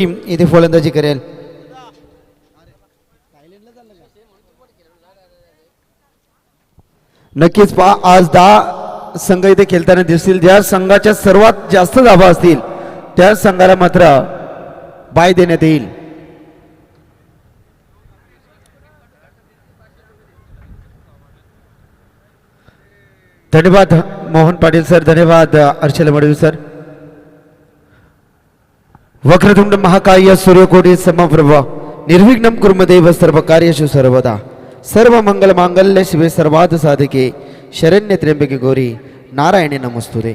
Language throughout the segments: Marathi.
टीम इथे फलंदाजी करेल. नक्कीच पहा आज 10 संघ इथे खेळताना दिसतील. ज्या संघाच्या सर्वात जास्त धावा असतील त्या संघाला मात्र बाय देण्यात येईल. धन्यवाद मोहन पाटील सर. धन्यवाद अर्चल मडवी सर. वक्रतुंड महाकाय सूर्यकोटी समप्रभ निर्विघ्नं कुर्मदेव सर्व कार्येषु सर्वदा सर्व मंगल मांगल्य शिवे सर्वार्थ साधके शरण्य त्र्यंबके गौरी नारायणी नमस्तुते.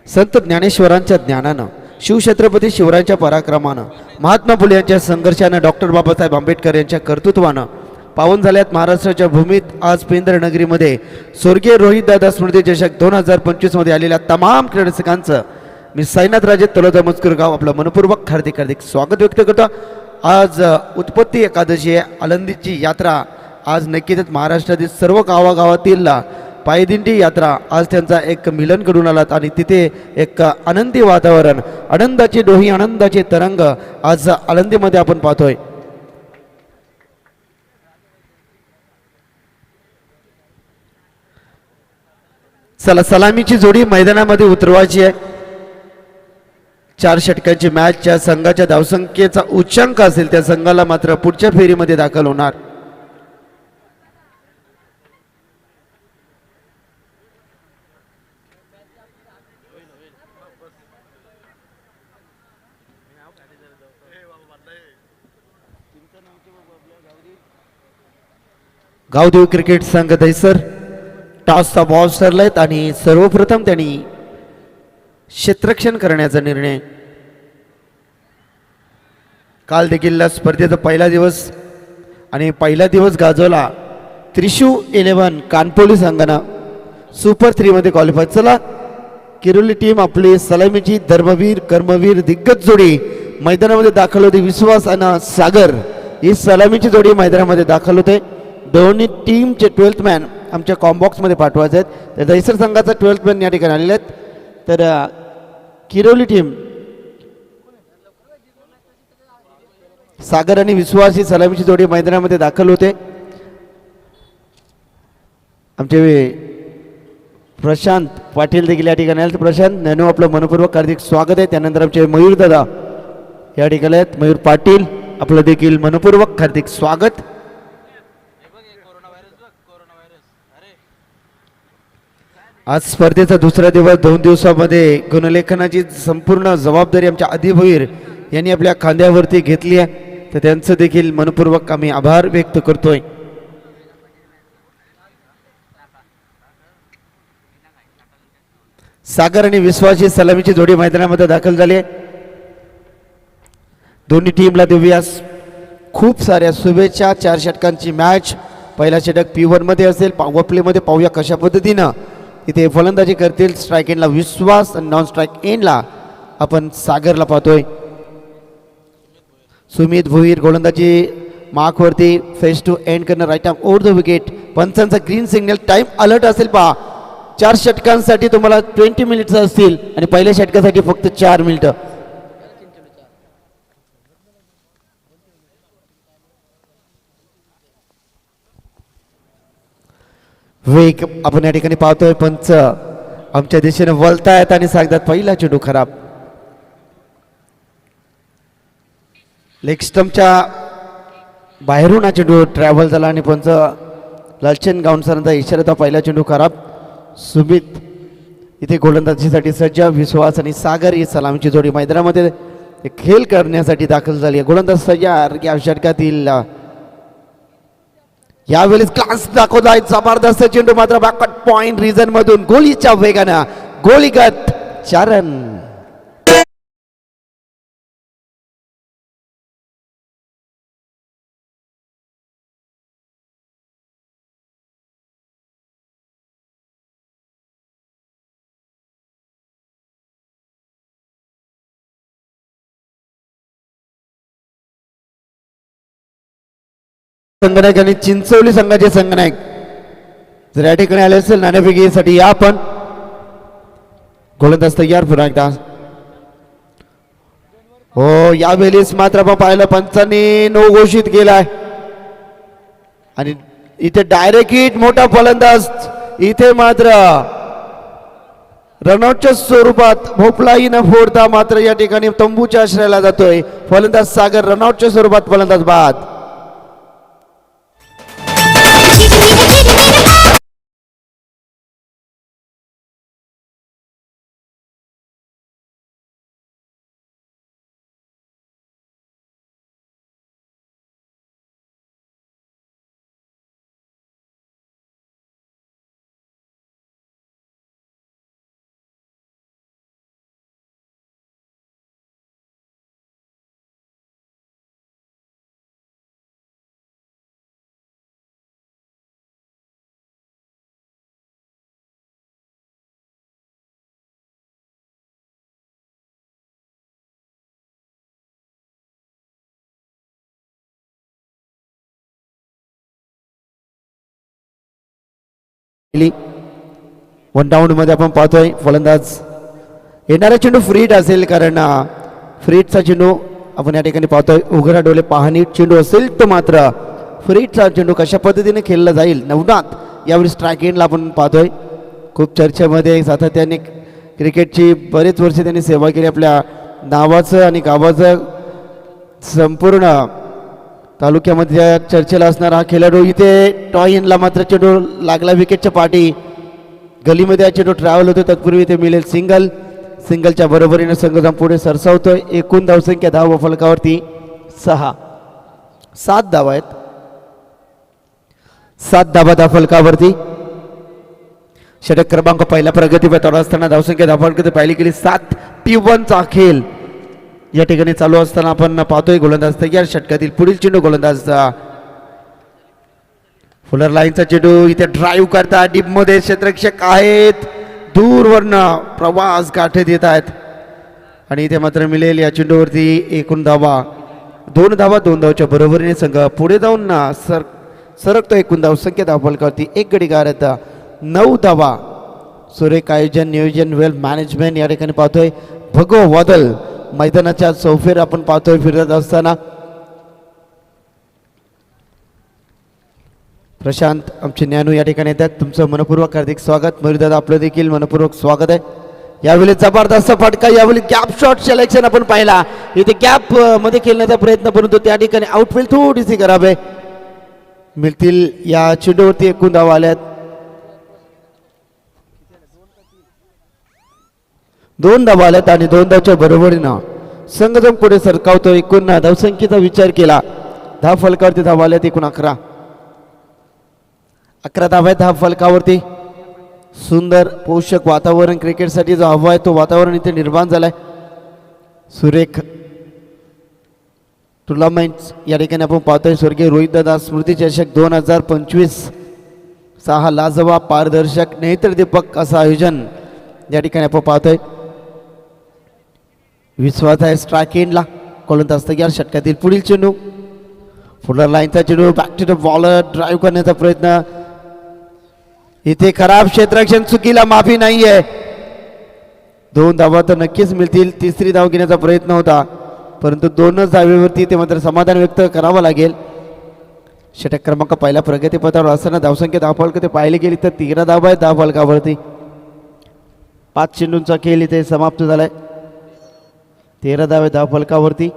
संत ज्ञानेश्वरांच्या ज्ञानानं, शिवछत्रपती शिवरायांच्या पराक्रमानं, महात्मा फुले यांच्या संघर्षानं, डॉक्टर बाबासाहेब आंबेडकर यांच्या कर्तृत्वानं पावन झाल्यात महाराष्ट्राच्या भूमीत. आज पेंद्र नगरीमध्ये स्वर्गीय रोहितदादा स्मृती चषक 2025 मध्ये आलेल्या तमाम क्रीडकांचं मी साईनाथ राजे तलोदा मजकूर गाव आपलं मनपूर्वक हार्दिक स्वागत व्यक्त करतो. आज उत्पत्ती एकादशी आहे. आळंदीची यात्रा आज नक्कीच महाराष्ट्रातील सर्व गावागावातील पायदिंडी यात्रा आज त्यांचा एक मिलन घडून आलात आणि तिथे एक आनंदी वातावरण, आनंदाची डोही, आनंदाचे तरंग आज आळंदीमध्ये आपण पाहतोय. चला सलामीची जोडी मैदानामध्ये उतरवायची आहे. 4 षटकांची मॅच. ज्या संघाच्या धावसंख्येचा उच्चांक असेल त्या संघाला मात्र पुढच्या फेरीमध्ये दाखल होणार. गावदेव क्रिकेट संघ दैसर टॉसचा बॉल सरलायत आणि सर्वप्रथम त्यांनी क्षेत्ररक्षण करण्याचा निर्णय. काल देखील स्पर्धेचा पहिला दिवस आणि पहिला दिवस गाजवला त्रिशू 11 कानपोली संघानं सुपर 3 मध्ये क्वालिफाय. चला किरोली टीम आपली सलामीची धर्मवीर कर्मवीर दिग्गज जोडी मैदानामध्ये दाखल होते. विश्वास आणि सागर ही सलामीची जोडी मैदानामध्ये दाखल होते. दोन्ही टीमचे 12th मॅन आमच्या कॉम्बॉक्समध्ये पाठवायचे आहेत. तर दैसर संघाचा 12th मॅन या ठिकाणी आलेले आहेत. तर किरोली टीम सागर आणि विश्वास ही सलामीची जोडी मैदानामध्ये दाखल होते. आमचे प्रशांत पाटील देखील या ठिकाणी आले. प्रशांत नॅनो आपलं मनपूर्वक हार्दिक स्वागत आहे. त्यानंतर आमचे मयूर दादा या ठिकाणी आहेत. मयूर पाटील आपलं देखील मनपूर्वक हार्दिक स्वागत. आज स्पर्धेचा दुसरा दिवस. 2 दिवसामध्ये गुणलेखनाची संपूर्ण जबाबदारी आमच्या अधिभवीर यांनी आपल्या खांद्यावरती घेतली आहे. तर त्यांचं देखील मनपूर्वक आम्ही आभार व्यक्त करतोय. सागर आणि विश्वासची सलामीची जोडी मैदानामध्ये दाखल झाली आहे. दोन्ही टीमला देऊया खूप साऱ्या शुभेच्छा. 4 षटकांची मॅच. पहिला षटक P1 मध्ये असेल. पॉवर प्लेमध्ये पाहूया कशा पद्धतीनं इथे फलंदाजी करतील. स्ट्राईक एंडला विश्वास आणि नॉन स्ट्राईक एंडला आपण सागरला पाहतोय. सुमित भोईर गोलंदाजी मार्कवरती फेस टू एंड करणं. Right arm over the wicket. पंचांचा ग्रीन सिग्नल. टाइम अलर्ट असेल पहा. 4 षटकांसाठी तुम्हाला 20 मिनिट्स असतील आणि पहिल्या षटकासाठी फक्त 4 मिनिटं. वेग आपण या ठिकाणी पाहतोय. पंच आमच्या दिशेने वळतायत आणि सांगतात पहिला चेंडू खराब. लेग स्टंपच्या बाहेरून हा चेंडू ट्रॅव्हल झाला आणि पंच लालचंद गावसरांचा इशारा होता पहिला चेंडू खराब. सुमित इथे गोलंदाजीसाठी सज्ज. विश्वास आणि सागर ही सलामीची जोडी मैदानामध्ये खेळ करण्यासाठी दाखल झाली आहे. गोलंदाज तयार. या षटकातील यावेळेस क्लास दाखवला आहे. जबरदस्त चेंडू मात्र बॅकवर्ड पॉइंट रिजन मधून गोलीच्या वेगानं गोलीगत 4 रन. संगणक आणि चिंचवली संघाचे संगणक जर या ठिकाणी आले असेल नाणेफेकीसाठी या आपण. गोलंदाज तयार. पुन्हा एकदा हो यावेळेस मात्र आपण पाहिलं पंचांनी नो घोषित केलाय आणि इथे डायरेक्ट हिट मोठा फलंदाज इथे मात्र रनआउटच्या स्वरूपात भोपळाही न फोडता मात्र या ठिकाणी तंबूच्या आश्रयाला जातोय फलंदाज सागर रनआउटच्या स्वरूपात फलंदाज बाद वन डाऊन मध्ये आपण पाहतोय फलंदाज येणारा चेंडू फ्रीट असेल कारण फ्रीटचा चेंडू आपण या ठिकाणी पाहतोय उघडा डोळे पाहणी चेंडू असेल तो मात्र फ्रीटचा चेंडू कशा पद्धतीने खेळला जाईल नवनाथ यावेळी स्ट्राईक एंडला आपण पाहतोय खूप चर्चेमध्ये सातत्याने क्रिकेटची बरेच वर्षे त्यांनी सेवा केली आपल्या नावाचं आणि गावाचं संपूर्ण तालुक्यामध्ये चर्चेला असणारा हा खेळाडू इथे टॉय एंडला मात्र चेंडू लागला विकेटच्या पाठी गलीमध्ये हा चेंडू ट्रॅव्हल होतो तत्पूर्वी इथे मिळेल सिंगलच्या बरोबरीने संघ पुढे सरसावतोय एकूण धावसंख्या धाव फलकावरती 7 धावा आहेत 7 धावा धाव फलकावरती षटक क्रमांक पहिला प्रगतीपथावर असताना धावसंख्या धाव फलकावरती पाहिली गेली 7-1 चा खेळ या ठिकाणी चालू असताना आपण पाहतोय गोलंदाज तयार षटकातील पुढील चेंडू गोलंदाजचा फुलर लाईनचा चेंडू इथे ड्राईव्ह करता डीप मध्ये क्षेत्ररक्षक आहेत दूरवरनं प्रवास गाठत येत आहेत आणि इथे मात्र मिळेल या चेंडूवरती एकूण धावा 2 धावाच्या बरोबरीने संघ पुढे जाऊन सरकतो एकूण धावसंख्या धावफलकावरती 1 गडी गारत 9 धावा सुरेख आयोजन नियोजन वेल मॅनेजमेंट या ठिकाणी पाहतोय भगव वादल मैदानाच्या चौफेर आपण पाहतोय फिरत असताना प्रशांत आमचे ज्ञानू या ठिकाणी येतात तुमचं मनपूर्वक हार्दिक स्वागत मयुरदादा आपलं देखील मनपूर्वक स्वागत आहे यावेळी जबरदस्त फटका यावेळी गॅप शॉट सिलेक्शन आपण पाहिला इथे गॅप मध्ये खेळण्याचा प्रयत्न परंतु त्या ठिकाणी आउटफील्ड थोडीशी खराब आहे मिळतील या चेंडूवरती एकूण धावा आल्यात 2 धावा आल्यात आणि 2 धावच्या बरोबरीनं संघ पुढे सरकावतो एकूण धावसंख्येचा विचार केला धाव फलकावरती धावा आल्यात एकूण 11 धावा धाव फलकावरती सुंदर पोषक वातावरण क्रिकेटसाठी जो हवा आहे तो वातावरण इथे निर्माण झालाय सुरेख टुर्नामेंट या ठिकाणी आपण पाहतोय स्वर्गीय रोहितदादा स्मृती चषक 2025 6 लाजवाब पारदर्शक नेत्रदीपक असं आयोजन या ठिकाणी आपण पाहतोय विश्वास आहे स्ट्राईक एंडला गोलंदाज तयार षटकातील पुढील चेंडू फुलर लाईनचा चेंडू back to the bowler drive करण्याचा प्रयत्न इथे खराब क्षेत्ररक्षण चुकीला माफी नाहीये 2 धावा तर नक्कीच मिळतील तिसरी धाव घेण्याचा प्रयत्न होता परंतु 2च धावेवरती ते मात्र समाधान व्यक्त करावं लागेल षटक क्रमांक पहिला प्रगतीपथावर असताना धावसंख्या धावफलकावरती पाहिली गेली तर 13 धावा आहेत धावफलकावरती 5 चेंडूंचा खेळ इथे समाप्त झालाय 13 धावे धावफलकावरती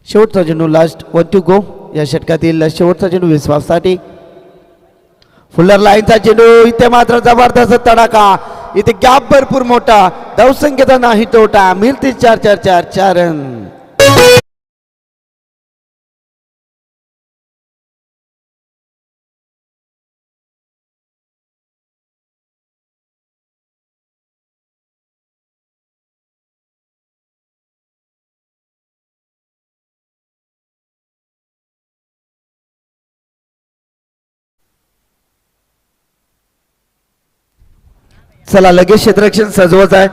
शेवटचा चेंडू लास्ट 1 टू गो या षटकातील शेवटचा चेंडू विश्वाससाठी फुलर लाईनचा चेंडू इथे मात्र जबरदस्त तडाखा इथे गॅप भरपूर मोठा धावसंख्येचा नाही तोटा मिळतील 4 रन चला लगेच क्षेत्ररक्षण सजवत आहे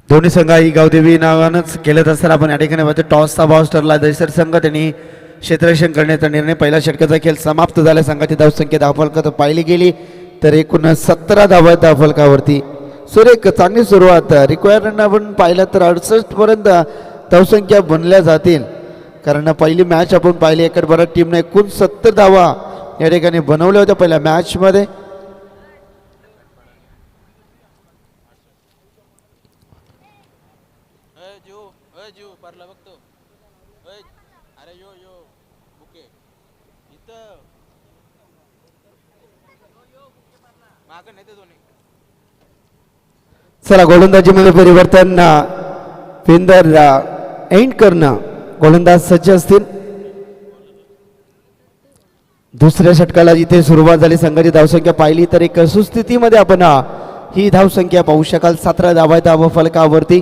दोन्ही संघ ही गावदेवी नावानंच खेळत असताना आपण या ठिकाणी पाहतो टॉसचा भाव ठरला दैसर संघ त्यांनी क्षेत्ररक्षण करण्याचा निर्णय पहिला षटकाचा खेळ समाप्त झाला संघाची धावसंख्या धावफलकात पाहिली गेली तर एकूण 17 धावा त्या फलकावरती. सर एक चांगली सुरुवात. रिक्वायर्ड रन आपण पाहिलं तर 68 पर्यंत धावसंख्या बनल्या जातील, कारण पहिली मॅच आपण पाहिली एका बऱ्याच टीमने एकूण 70 धावा या ठिकाणी बनवल्या होत्या पहिल्या मॅचमध्ये. चला गोलंदाजीमध्ये परिवर्तन. फिंदर एंड करणं, गोलंदाज सज्ज असतील. दुसऱ्या षटकाला इथे सुरुवात झाली. संघाची धावसंख्या पाहिली तर एक सुस्थितीमध्ये आपण ही धावसंख्या पाहू शकाल. 17 धावा धाव फलकावरती.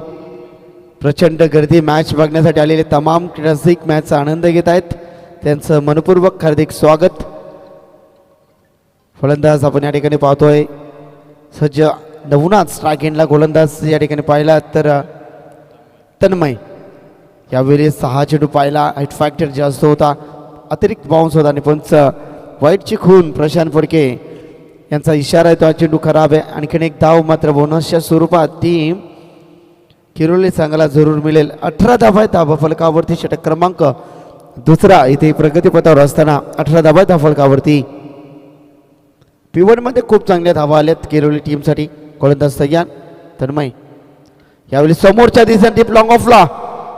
प्रचंड गर्दी मॅच बघण्यासाठी आलेले तमाम रसिक मॅचचा आनंद घेत आहेत, त्यांचं मनपूर्वक हार्दिक स्वागत. फलंदाज आपण या ठिकाणी पाहतोय सज्ज. नवनाथ स्ट्राईक एंडला गोलंदाज या ठिकाणी पाहिला तर तन्मय. यावेळी 6 चेंडू पाहिला, हाईट फॅक्टर जास्त होता, अतिरिक्त बाउन्स होता आणि पंच वाईटची खून प्रशांत फडके यांचा इशारा आहे, तो चेंडू खराब आहे. आणखीन एक धाव मात्र बोनसच्या स्वरूपात टीम किरोली संघाला जरूर मिळेल. 18 धावा धावा फलकावरती. षटक क्रमांक दुसरा इथे प्रगतीपथावर असताना 18 धावा धावा फलकावरती. पिवडमध्ये खूप चांगल्या धावा आल्यात किरोली टीमसाठी. गोलंदाज तयार तन्मय. यावेळी समोरच्या दिशेने टीप लॉंग ऑफला.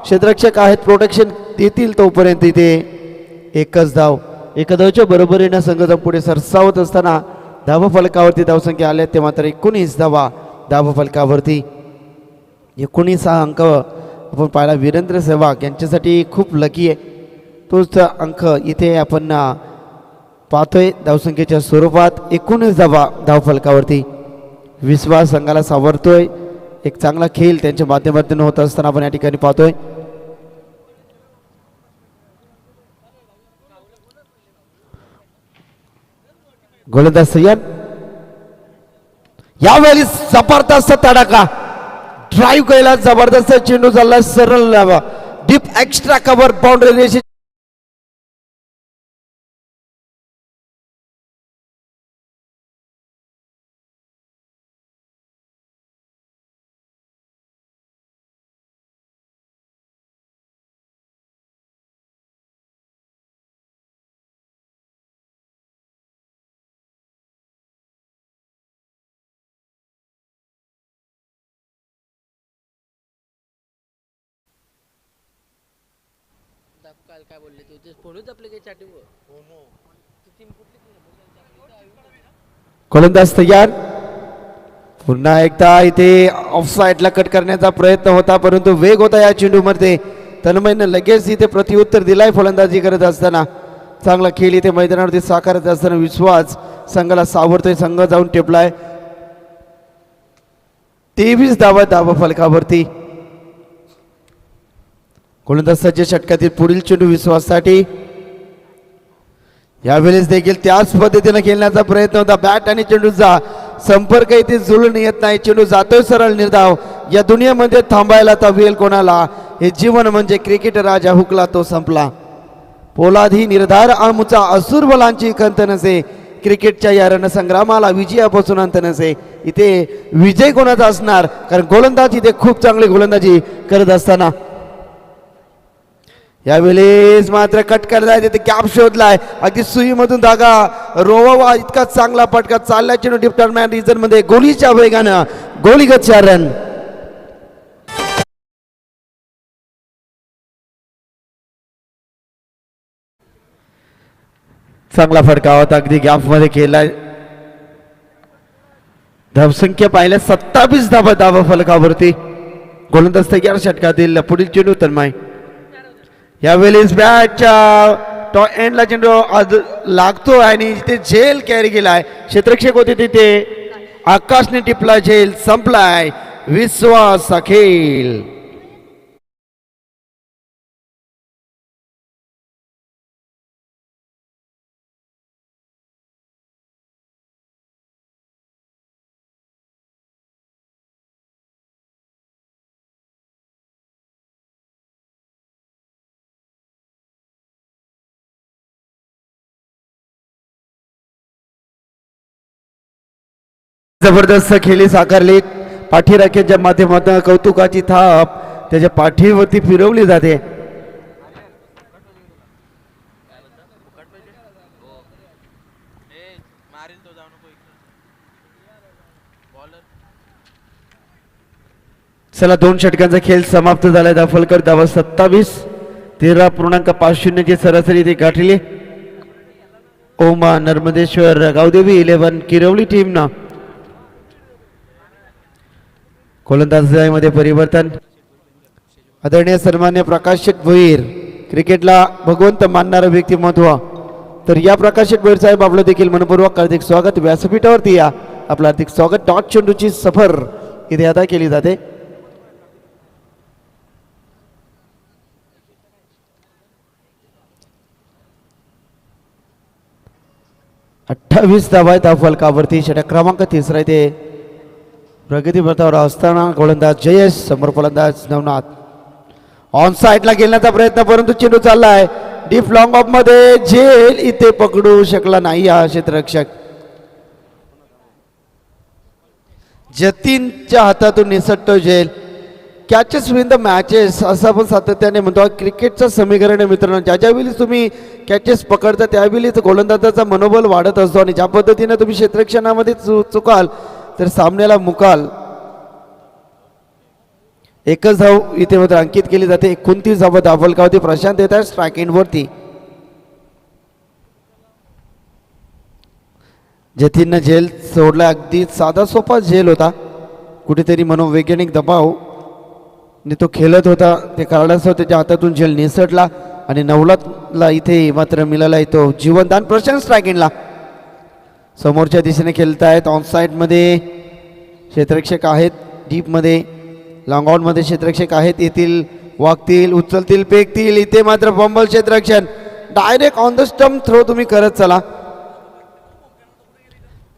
क्षेत्ररक्षक आहेत, प्रोटेक्शन देतील तोपर्यंत इथे एकच धाव. एका धावच्या बरोबरीनं संघ पुढे सरसावत असताना धावा फलकावरती धावसंख्या आल्या ते मात्र 19 धावा धावा फलकावरती. 19 हा अंक आपण पाहिला वीरेंद्र सेहवाग यांच्यासाठी खूप लकी आहे. तोच अंक इथे आपण पाहतोय धावसंख्येच्या स्वरूपात. 19 धावा धाव फलकावरती. विश्वास संघाला सावरतोय. एक चांगला खेळ त्यांच्या माध्यमातून होत असताना आपण या ठिकाणी पाहतोय. गोलंदाज सय्यद. यावेळी जबरदस्त तडाखा. ड्राईव्ह केला, जबरदस्त चेंडू झाला सरळ डीप एक्स्ट्रा कव्हर बाउंड्री रेषे. काय बोलले तू? फोनच आपले काही चॅटिंग. गोलंदाज तयार. पुन्हा एकदा इथे ऑफ साईडला कट करण्याचा प्रयत्न होता, परंतु वेग होता या चेंडूमध्ये. तन्मयनं लगेच इथे प्रत्युत्तर दिलाय फलंदाजी करत असताना. चांगला खेळ इथे मैदानावरती साकारत असताना विश्वास संघाला सावरतोय. संघ जाऊन टेपलाय. 23 धावा धावा फलकावरती. गोलंदाज सज्ज. षटकातील पुढील चेंडू विश्वाससाठी. यावेळेस देखील त्याच पद्धतीने खेळण्याचा प्रयत्न होता. बॅट आणि चेंडूचा संपर्क इथे जुळून येत नाही. चेंडू जातोय सरळ निर्धाव. या दुनियेमध्ये थांबायला तवेल कोणाला? हे जीवन म्हणजे क्रिकेट राजा हुकला तो संपला. पोलादी निर्धार आमुचा असुर बलांची खंत नसे. क्रिकेटच्या या रणसंग्रामाला विजयापासून अंत नसे. इथे विजय कोणाचा असणार? कारण गोलंदाज इथे खूप चांगली गोलंदाजी करत असताना यावेळेस मात्र कट करलाय. तिथे कॅप शोधलाय. अगदी सुईमधून धागा रोवावा इतका चांगला फटका चाललाय. चेंडू डिप्टॉर्मॅन रिजन मध्ये गोलीच्या वेगानं गोलीगत 4 रन. चांगला फटका होता, अगदी गॅप मध्ये केलाय. धावसंख्या पाहिल्या 27 धावा धावा फलकावरती. गोलंदाज तयार. षटकातील पुढील चेंडू तन्मय. यावेळेस बॅटच्या टॉ एंडला चेंडू लागतो आणि तिथे झेल कॅरी केलाय. क्षेत्ररक्षक होते तिथे. आकाशने टिपला झेल. संपलाय विश्वास अखेल. जबरदस्त खेळी साकारली. पाठीराख्यांच्या माध्यमातून कौतुकाची थाप त्याच्या पाठीवरती फिरवली जाते. चला 2 षटकांचा खेळ समाप्त झालाय. दाफलकर धावा 27, 13.50 ची सरासरी ते गाठली. ओमा नर्मदेश्वर गावदेवी 11 किरवली टीम ना. गोलंदाजामध्ये परिवर्तन. आदरणीय सन्मान्य प्रकाशक भोईर, क्रिकेटला भगवंत मानणारं व्यक्तिमत्व, तर या प्रकाशक भोईर साहेब आपलं देखील मनपूर्वक हार्दिक स्वागत. व्यासपीठावरती या, आपलं हार्दिक स्वागत. डॉट चेंडूची सफर इथे अदा केली जाते. 28 धावा आहेत फलकावरती. षटक क्रमांक 3 आहे ते प्रगती पथावर असताना गोलंदाज जयेश, समोर फलंदाज नवनाथ. ऑन साइडला गेल्याचा प्रयत्न, परंतु चेंडू चाललाय डीप लॉंग ऑफ मध्ये. झेल इथे पकडू शकला नाही हा क्षेत्ररक्षक. जतीनच्या हातातून निसटतो झेल. कॅचेस विन द मॅचेस असं आपण सातत्याने म्हणतो. क्रिकेटचं समीकरण आहे मित्रांनो. ज्यावेळी तुम्ही कॅचेस पकडता त्यावेळीच गोलंदाजाचा मनोबल वाढत असतो, आणि ज्या पद्धतीने तुम्ही क्षेत्ररक्षणामध्ये चुकाल तर सामन्याला मुकाल. एकच धाव इथे मात्र अंकित केली जाते. 29 धावा दाफलकावरती. प्रशांत येत आहे स्ट्राईक एंडवरती. जतीननं झेल सोडला. अगदी साधा सोपा झेल होता. कुठेतरी मनोवैज्ञानिक दबाव आणि तो खेळत होता, ते कारणास्तव त्याच्या हातातून झेल निसटला आणि नवलातला इथे मात्र मिळाला तो जीवनदान. प्रशांत स्ट्राईक एंडला. समोरच्या दिशेने खेळतायत. ऑन साईडमध्ये क्षेत्ररक्षक आहेत, डीपमध्ये लॉंग ऑनमध्ये क्षेत्ररक्षक आहेत. येतील, वागतील, उचलतील, फेकतील. इथे मात्र बंबल क्षेत्ररक्षण. Direct on the stump throw तुम्ही करत चला.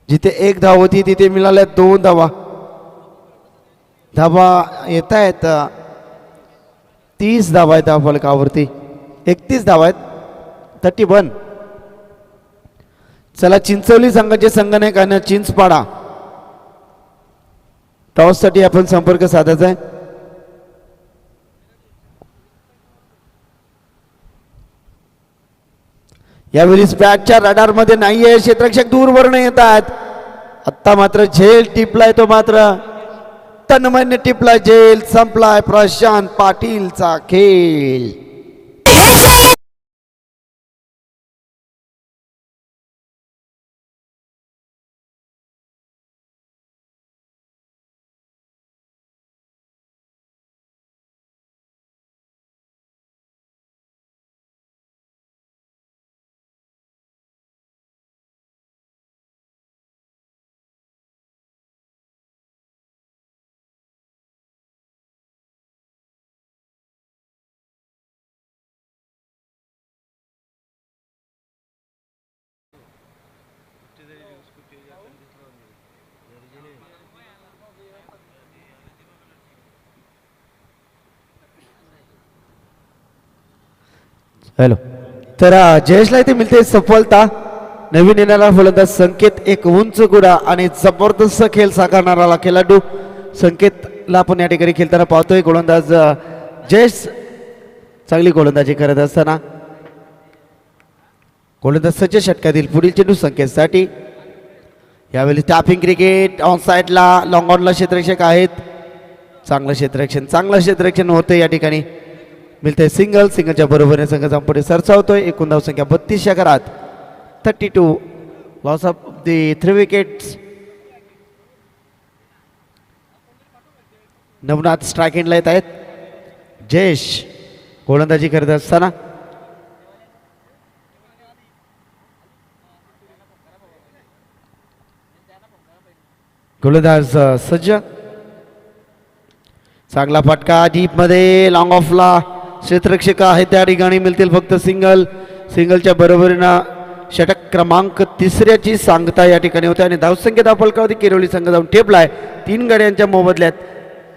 जिथे 1 धाव होती तिथे मिळाल्या 2 धावा. धावा येत आहेत 30 धावा आहेत फलकावरती. 31 धावा आहेत. 31. चला चिंचवली संघाचे संघनायक आणि चिंचपाडा, टॉससाठी आपण संपर्क साधायचा आहे. यावेळी बॅटच्या रडार मध्ये नाहीये. क्षेत्ररक्षक दूरवरून येत आहेत. आत्ता मात्र झेल टिपलाय, तो मात्र तन्मयने टिपला. झेल संपलाय. प्रशांत पाटीलचा खेळ. हॅलो. तर जयेशला इथे मिळते सफलता. नवीन येणारा फलंदाज संकेत एक उंच गुडा आणि जबरदस्त खेळ साकारणारा खेळाडू संकेतला आपण या ठिकाणी खेळताना पाहतोय. गोलंदाज जयेश चांगली गोलंदाजी करत असताना गोलंदाजाच्या षटकातील पुढील चेंडू संकेतसाठी. यावेळी टॅपिंग क्रिकेट. ऑन साईडला लॉंग ऑनला क्षेत्ररक्षक आहेत. चांगलं क्षेत्ररक्षण होतं या ठिकाणी. मिळते सिंगल. सिंगलच्या बरोबरीने संघाचा पुढे सरसावतोय. एकूण धाव संख्या 32 घरात. 32. Loss of the 3 wickets. Navnath strike एंडला येत आहेत. जयेश गोलंदाजी करत असताना गोलंदाज सज्ज. चांगला फटका डीप मध्ये. लॉंग ऑफला क्षेत्ररक्षक आहेत त्या ठिकाणी. मिळतील फक्त सिंगल. सिंगलच्या बरोबरीनं षटक क्रमांक 3ची सांगता या ठिकाणी होते आणि धावसंख्या दाफलकावरती किरवली संघ जाऊन ठेपलाय 3 गड्यांच्या मोबदल्यात.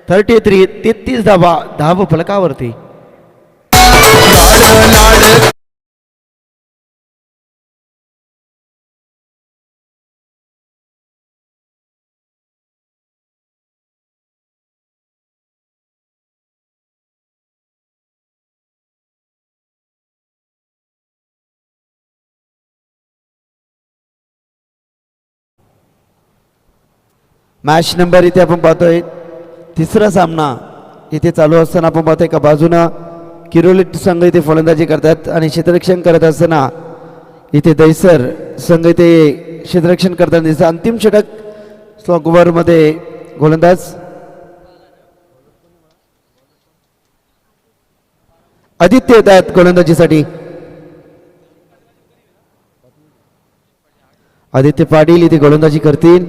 33 धावा धाव फलकावरती. मॅच नंबर इथे आपण पाहतोय तिसरा सामना इथे चालू असताना आपण पाहतोय एका बाजूनं किरोली संघ इथे फलंदाजी करतात आणि क्षेत्ररक्षण करत असताना इथे दैसर संघ इथे क्षेत्ररक्षण करताना दिसतं. अंतिम षटक स्लॉग ओव्हरमध्ये गोलंदाज आदित्य येतात गोलंदाजीसाठी. आदित्य पाटील इथे गोलंदाजी करतील.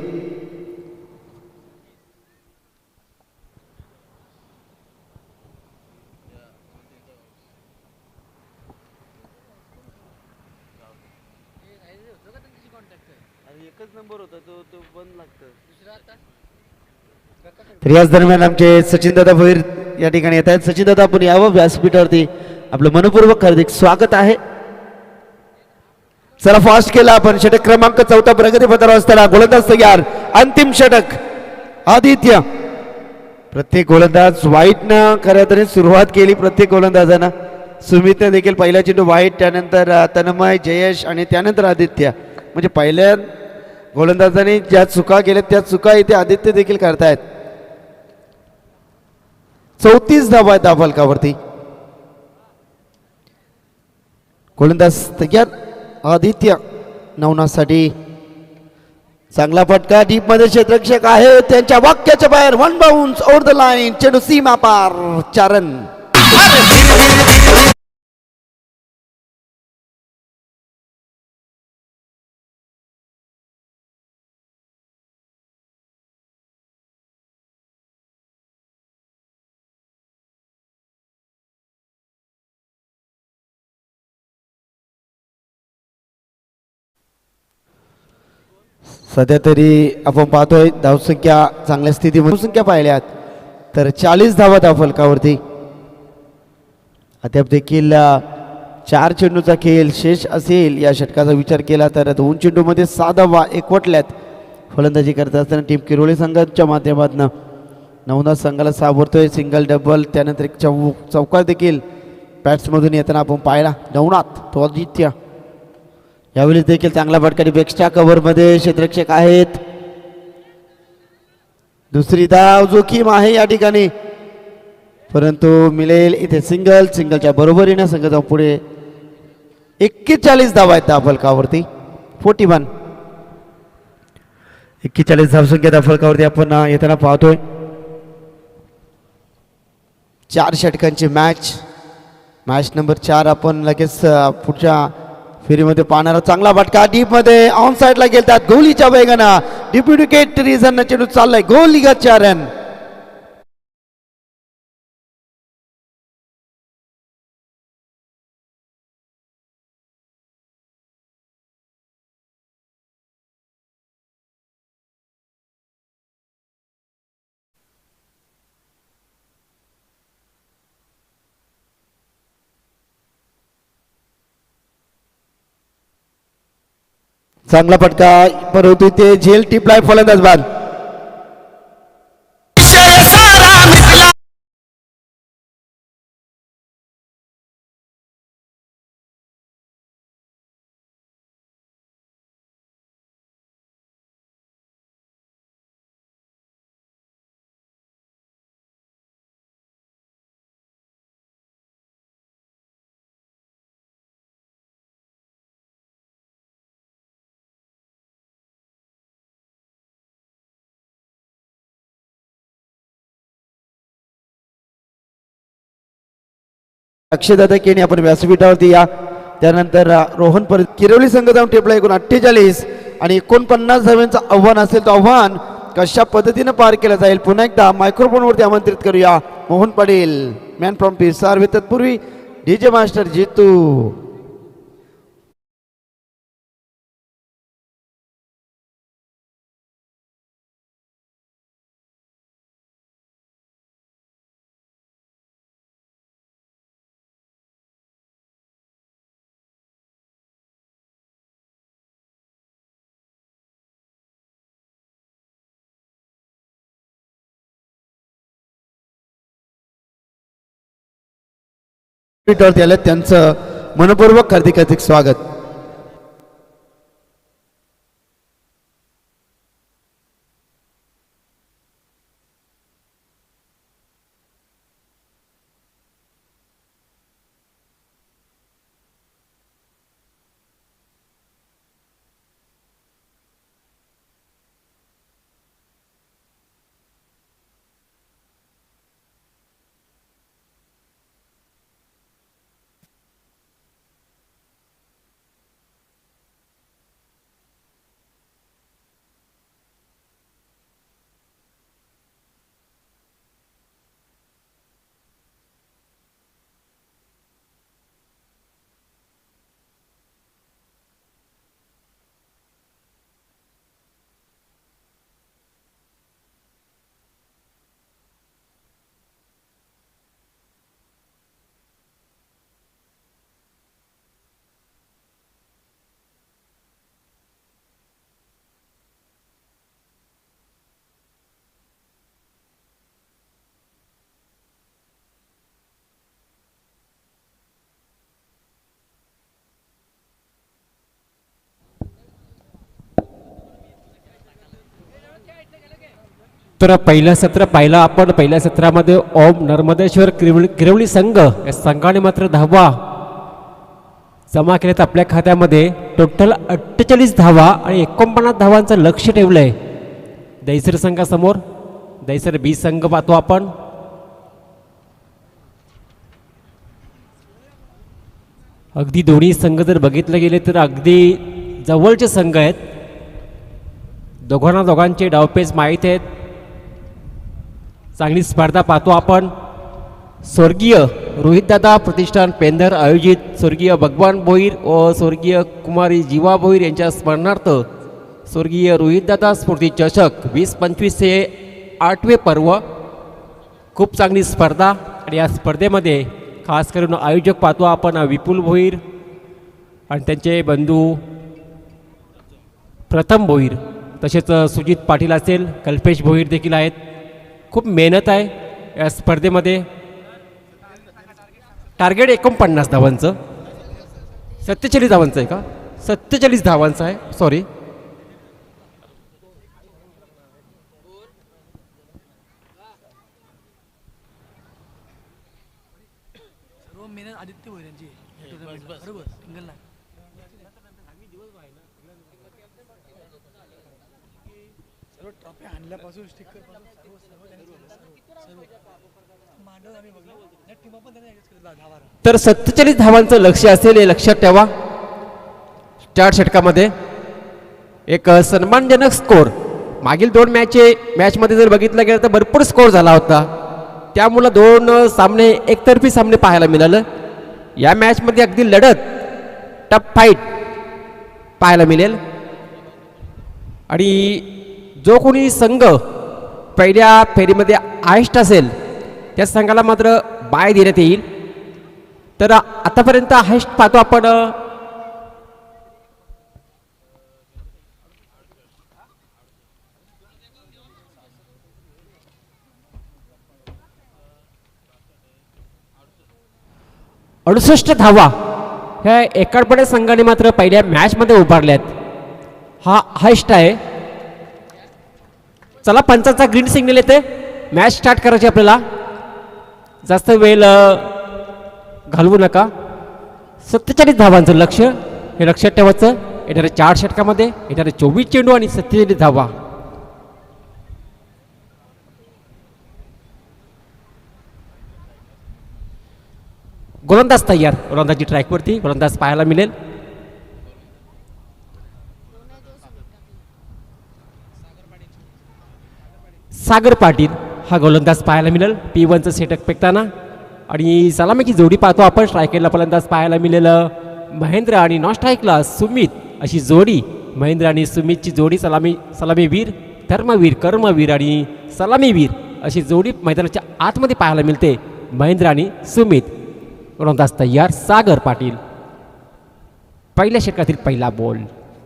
एकच नंबर होता तो बंद लागतं दुसरा आता तर याच दरम्यान आमचे सचिन दादा भोईर या ठिकाणी येत आहेत. सचिन दादा आपण यावं व्यासपीठावरती, आपलं मनपूर्वक हार्दिक स्वागत आहे. चला फास्ट केला आपण. षटक क्रमांक 14 प्रगतीपथावर असताना गोलंदाज तयार. अंतिम षटक आदित्य. प्रत्येक गोलंदाज वाईटनं खऱ्या तरी सुरुवात केली. प्रत्येक गोलंदाजानं सुमितने देखील पहिला चेंडू वाईट, त्यानंतर तन्मय, जयेश आणि त्यानंतर आदित्य. म्हणजे पहिल्या गोलंदाजांनी ज्या चुका केल्या त्या चुका इथे आदित्य देखील करतायत. 34 धावा आहेत फलकावरती. गोलंदाज तयार आदित्य नवनाथसाठी. चांगला फटका डीप मध्ये क्षेत्ररक्षक आहे त्यांच्या वाक्याच्या बाहेर. One bounce over the line. चेंडू सीमा पार. 4 रन. सध्या तरी आपण पाहतोय धावसंख्या चांगल्या स्थितीमध्ये धावसंख्या पाहिल्यात तर 40 धावा फलकावरती. अद्याप देखील 4 चेंडूचा खेळ शेष असेल. या षटकाचा विचार केला तर 2 चेंडूमध्ये 6 धावा एकवटल्यात. फलंदाजी करत असताना टीम किरोली संघाच्या माध्यमातून नवनाथ संघाला सावरतोय. सिंगल डबल त्यानंतर एक चौकार देखील बॅट्समधून येताना आपण पाहिला. नवनाथ तो आदित्य यावेळी देखील चांगला फटका. बेक्स्ट्रा कव्हरमध्ये क्षेत्ररक्षक आहेत. दुसरी धाव जोखीम आहे या ठिकाणी, परंतु मिळेल इथे सिंगलच्या बरोबरीने संघ जाऊन पुढे. 41 धावा आहेत त्या फलकावरती. 41 धावसंख्या त्या फलकावरती आपण येताना पाहतोय. 4 षटकांची मॅच नंबर 4 आपण लगेच पुढच्या फेरीमध्ये पाहणारा. चांगला फटका डीप मध्ये ऑन साइडला गेलतात गोलीच्या वेगानं. डिप्युटी विकेट रिझन चेंडू चाललाय गोली. 4 रन. चांगला फटका परंतु इथे झेल टिपलाय फलंदाज बाद. अक्षयदादा केने आपण व्यासपीठावरती या. त्यानंतर रोहन परत. किरोली संघ जाऊन टेपला 49 आणि 49 धाव्यांचं आव्हान असेल तर आव्हान कशा पद्धतीने पार केलं जाईल पुन्हा एकदा मायक्रोफोनवरती आमंत्रित करूया. Mohan Patil man from Pisar. तत्पूर्वी डीजे मास्टर जितू. त्यांचं मनपूर्वक हार्दिक स्वागत. तर पहिलं सत्र पाहिलं आपण. पहिल्या सत्रामध्ये ओम नर्मदेश्वर किरवली संघ या संघाने मात्र धावा जमा केल्यात आपल्या खात्यामध्ये. टोटल 48 धावा आणि 49 धावांचं लक्ष ठेवलं आहे दैसर संघासमोर. दैसर बी संघ पाहतो आपण. अगदी दोन्ही संघ जर बघितले गेले तर अगदी जवळचे संघ आहेत. दोघांचे डावपेच माहीत आहेत. चांगली स्पर्धा पाहतो आपण. स्वर्गीय रोहितदादा प्रतिष्ठान पेंधर आयोजित स्वर्गीय भगवान भोईर व स्वर्गीय कुमारी जीवा भोईर यांच्या स्मरणार्थ स्वर्गीय रोहितदादा स्फूर्ती चषक 2025 हे 8वे पर्व. खूप चांगली स्पर्धा आणि या स्पर्धेमध्ये खास करून आयोजक पाहतो आपण विपुल भोईर आणि त्यांचे बंधू प्रथम भोईर, तसेच सुजित पाटील असेल, कल्पेश भोईर देखील आहेत. खूप मेहनत आहे या स्पर्धेमध्ये. टार्गेट 49 धावांचं, 47 धावांचं आहे का? 47 धावांचं आहे, सॉरी. आदित्य भोईर यांची बरोबर सिंगल नाही. सर्व ट्रॉफी आणल्यापासून स्टिकर मांडव आम्ही बघलो या टीमा पण त्यांनी धावा. तर 47 धावांचं लक्ष असेल हे लक्षात ठेवा. स्टार्ट षटकामध्ये एक सन्मानजनक स्कोर. मागील 2 मॅचमध्ये जर बघितलं गेलं तर भरपूर स्कोर झाला होता. त्यामुळं 2 सामने एकतर्फी सामने पाहायला मिळालं. या मॅचमध्ये अगदी लढत, टफ फाईट पाहायला मिळेल. आणि जो कोणी संघ पहिल्या फेरीमध्ये आयस्ट असेल त्या संघाला मात्र बाय देण्यात येईल. तर आतापर्यंत हायस्ट पाहतो आपण अडुसष्ट धावा ह्या एकाडपडे संघाने मात्र पहिल्या मॅचमध्ये उभारल्यात. हा हायस्ट आहे. चला पंचांचा ग्रीन सिग्नल येते. मॅच स्टार्ट करायची आपल्याला. जास्त वेळ घालवू नका. 47 धावांचं लक्ष हे लक्षात ठेवायचं. येणाऱ्या 4 षटकामध्ये येणारे 24 चेंडू आणि 47 धावा. गोलंदाज तयार. गोलंदाजी ट्रॅकवरती गोलंदाज पाहायला मिळेल. सागर पाटील हा गोलंदाज पाहायला मिळेल. P1चं सेटअप फेकताना. आणि सलामीची जोडी पाहतो आपण. स्ट्रायकरला फलंदाज पाहायला मिळेल महेंद्र आणि नॉन स्ट्राईकला सुमित अशी जोडी. महेंद्र आणि सुमितची जोडी सलामीवीर, धर्मवीर, कर्मवीर आणि सलामीवीर अशी जोडी मैदानाच्या आतमध्ये पाहायला मिळते. महेंद्र आणि सुमित. गोलंदाज तयार सागर पाटील. पहिल्या षटकातील पहिला बॉल.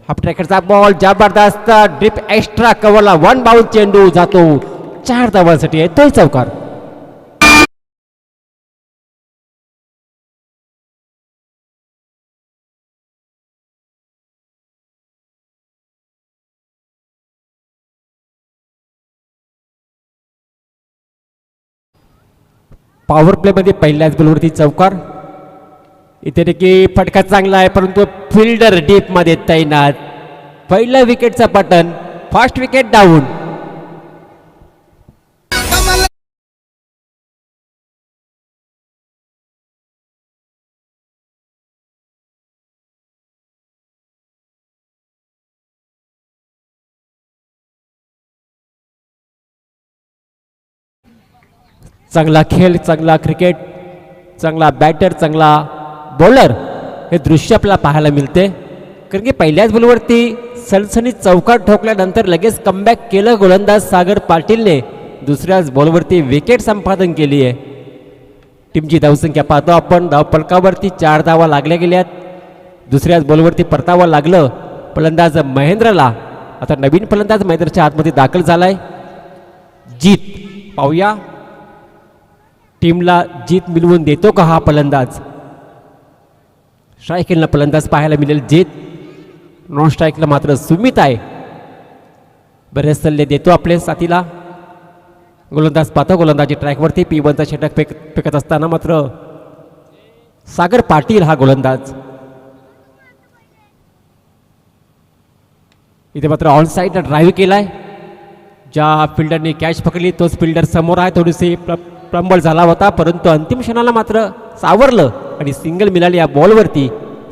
हाफ ट्रॅकरचा बॉल जबरदस्त ड्रिप एक्स्ट्रा कव्हरला 1 बाउंस चेंडू जातो. 4 धावांसाठी येतोय चौकार. पॉवर प्लेमध्ये पहिल्याच बॉलवरती चौकार. इथे देखील फटका चांगला आहे परंतु फिल्डर डीपमध्ये तैनात. पहिल्या विकेटचा पतन. First wicket down. चांगला खेळ, चांगला क्रिकेट, चांगला बॅटर, चांगला बॉलर हे दृश्य आपल्याला पाहायला मिळते. कारण की पहिल्याच बॉलवरती सणसणीत चौकार ठोकल्यानंतर लगेच कमबॅक केलं गोलंदाज सागर पाटीलने. दुसऱ्याच बॉलवरती विकेट संपादन केली आहे. टीमची धावसंख्या पाहतो आपण. धावफलकावरती 4 धावा लागल्या गेल्यात. दुसऱ्याच बॉलवरती परतावं लागलं फलंदाज महेंद्रला. आता नवीन फलंदाज मैदानाच्या आतमध्ये दाखल झालाय जीत. पाहूया टीमला जीत मिळवून देतो का हा फलंदाज. स्ट्रायकिंगला फलंदाज पाहायला मिळेल जीत. नॉन स्ट्राईकला मात्र सुमित आहे. बरेच सल्ले देतो आपल्या साथीला. गोलंदाज पाहतो गोलंदाजी ट्रॅकवरती P1चा षटक फेकत असताना मात्र सागर पाटील हा गोलंदाज इथे मात्र ऑन साईड ड्राईव्ह केलाय. ज्या फिल्डरने कॅच पकडली तोच फिल्डर समोर आहे. थोडीशी प्रंबळ झाला होता परंतु अंतिम क्षणाला मात्र सावरलं आणि सिंगल मिळाली या बॉलवरती.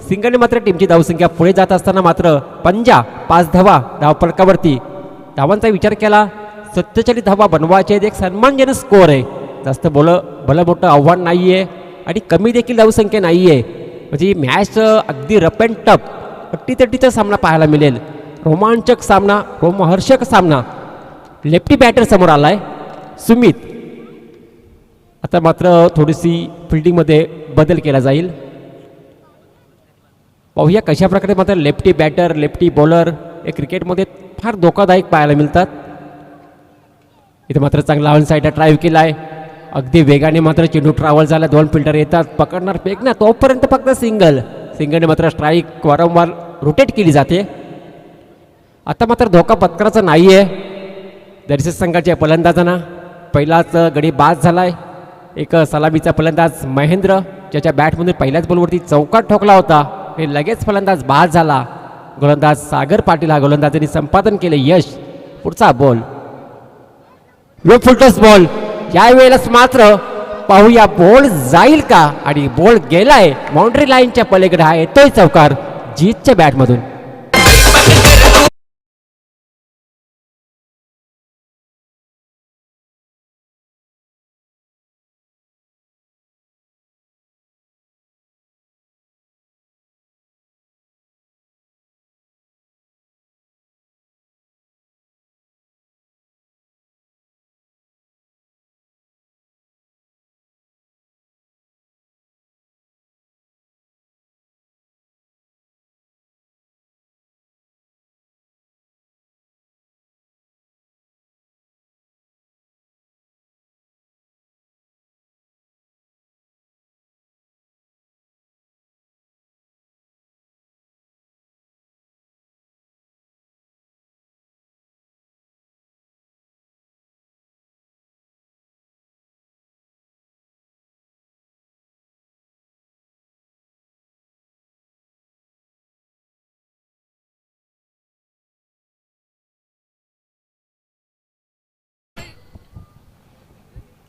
सिंगलने मात्र टीमची धावसंख्या पुढे जात असताना मात्र पंजा 5 धावा धावफलकावरती. धावांचा विचार केला 47 धावा बनवायचे एक सन्मानजनक स्कोअर आहे. जास्त भलं मोठं आव्हान नाही आहे आणि कमी देखील धावसंख्या नाही आहे. म्हणजे मॅच अगदी रफ अँड टफ अट्टीतट्टीचा सामना पाहायला मिळेल. रोमांचक सामना रोमहर्षक सामना. लेफ्टी बॅटर समोर आलाय सुमित. आता मात्र थोडीशी फिल्डिंगमध्ये बदल केला जाईल. पाहूया कशा प्रकारे मात्र लेफ्टी बॅटर लेफ्टी बॉलर हे क्रिकेटमध्ये फार धोकादायक पाहायला मिळतात. इथे मात्र चांगला ऑन साईडला ड्राईव्ह केला आहे. अगदी वेगाने मात्र चेंडू ट्रॅव्हल झाला. 2 फिल्डर येतात पकडणार फेकणार तोपर्यंत फक्त सिंगलने मात्र स्ट्राईक वारंवार रोटेट केली जाते. आता मात्र धोका पत्कराचा नाही आहे दर्शक संघाच्या फलंदाजांना. पहिलाच गडी बाद झालाय. एक सलामीचा फलंदाज महेंद्र ज्याच्या बॅटमधून पहिल्याच बॉलवरती चौकार ठोकला होता हे लगेच फलंदाज बाद झाला. गोलंदाज सागर पाटील हा गोलंदाजांनी संपादन केले यश. पुढचा बॉल फुलटॉस बॉल. यावेळेलाच मात्र पाहूया बॉल जाईल का आणि बॉल गेलाय बाउंड्री लाईनच्या पलीकडे हा येतोय चौकार जीतच्या बॅटमधून.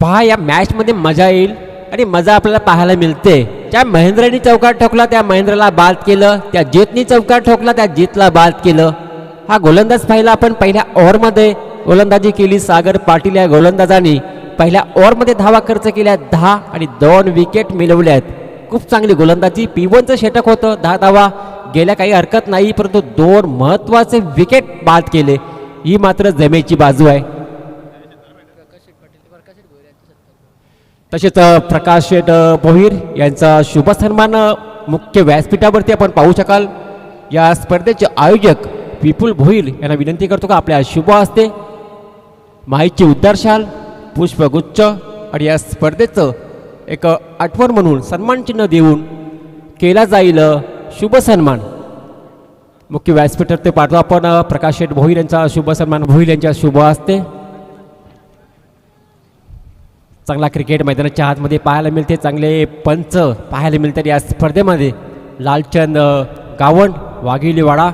पहा या मॅचमध्ये मजा येईल आणि मजा आपल्याला पाहायला मिळते. ज्या महेंद्रनी चौकार ठोकला त्या महेंद्रला बाद केलं. त्या जीतनी चौकार ठोकला त्या जीतला बाद केलं. हा गोलंदाज पाहिला आपण. पहिल्या ओव्हरमध्ये गोलंदाजी केली सागर पाटील या गोलंदाजांनी. पहिल्या ओव्हरमध्ये धावा खर्च केल्या 10 आणि 2 विकेट मिळवल्यात. खूप चांगली गोलंदाजी. P1चं षटक होतं 10 धावा गेल्या काही हरकत नाही परंतु 2 महत्त्वाचे विकेट बाद केले. ही मात्र जमेची बाजू आहे. तसेच प्रकाश शेठ भोईर यांचा शुभ सन्मान मुख्य व्यासपीठावरती आपण पाहू शकाल. या स्पर्धेचे आयोजक विपुल भोईर यांना विनंती करतो का आपल्या शुभ हस्ते माहिती उद्गारशाल पुष्पगुच्छ आणि या स्पर्धेचं एक आठवण म्हणून सन्मानचिन्ह देऊन केला जाईल शुभ सन्मान. मुख्य व्यासपीठावर ते पाठवा आपण प्रकाश शेठ भोईर यांचा शुभ सन्मान भोईर यांच्या शुभ हस्ते. चांगला क्रिकेट मैदानाच्या आतमध्ये पाहायला मिळते. चांगले पंच पाहायला मिळतात या स्पर्धेमध्ये. लालचंद गावंड वाघिलीवाडा